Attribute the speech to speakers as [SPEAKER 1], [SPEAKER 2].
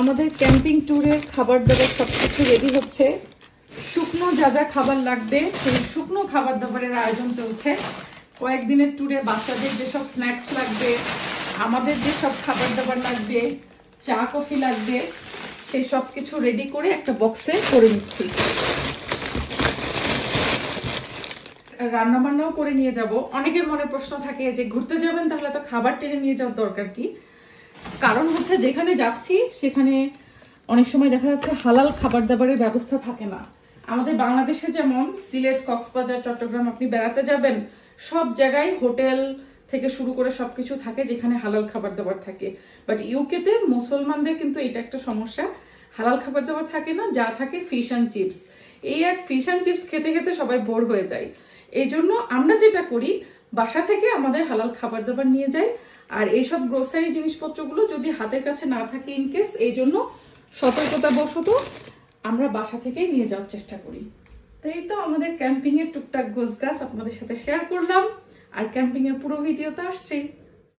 [SPEAKER 1] আমাদের ক্যাম্পিং ট্যুরের খাবার দাবার সবকিছু রেডি হচ্ছে। শুকনো যা যা খাবার লাগবে সেই শুকনো খাবার দাবারের আয়োজন চলছে। কয়েকদিনের ট্যুরে বাচ্চাদের যেসব স্ন্যাক্স লাগবে, আমাদের যেসব খাবার দাবার লাগবে, চা কফি লাগবে, সেই সব কিছু রেডি করে একটা বক্সে করে নিচ্ছি। রান্নাবান্নাও করে নিয়ে যাব। অনেকের মনে প্রশ্ন থাকে যে ঘুরতে যাবেন তাহলে তো খাবার টেনে নিয়ে যাওয়ার দরকার কি? কারণ হচ্ছে যেখানে যাচ্ছি সেখানে অনেক সময় দেখা যাচ্ছে হালাল খাবার দাবারের ব্যবস্থা থাকে না। আমাদের বাংলাদেশে যেমন সিলেট, কক্সবাজার, চট্টগ্রাম আপনি বেড়াতে যাবেন, সব জায়গায় হোটেল থেকে শুরু করে সবকিছু থাকে যেখানে হালাল খাবার দাবার থাকে। বাট ইউকেতে মুসলমানদের কিন্তু এটা একটা সমস্যা, হালাল খাবার দাবার থাকে না, যা থাকে ফিশ অ্যান্ড চিপস। এই এক ফিশ অ্যান্ড চিপস খেতে খেতে সবাই বোর হয়ে যায়। এই জন্য আমরা যেটা করি, বাসা থেকে আমাদের হালাল খাবার দাবার নিয়ে যাই। আর এইসব গ্রোসারি জিনিসপত্রগুলো যদি হাতের কাছে না থাকে ইনকেস, এই জন্য সতর্কতা বশত আমরা বাসা থেকেই নিয়ে যাওয়ার চেষ্টা করি। তো এই তো আমাদের ক্যাম্পিং এর টুকটাক গোছগাছ আপনাদের সাথে শেয়ার করলাম, আর ক্যাম্পিং এর পুরো ভিডিও তো আসছেই।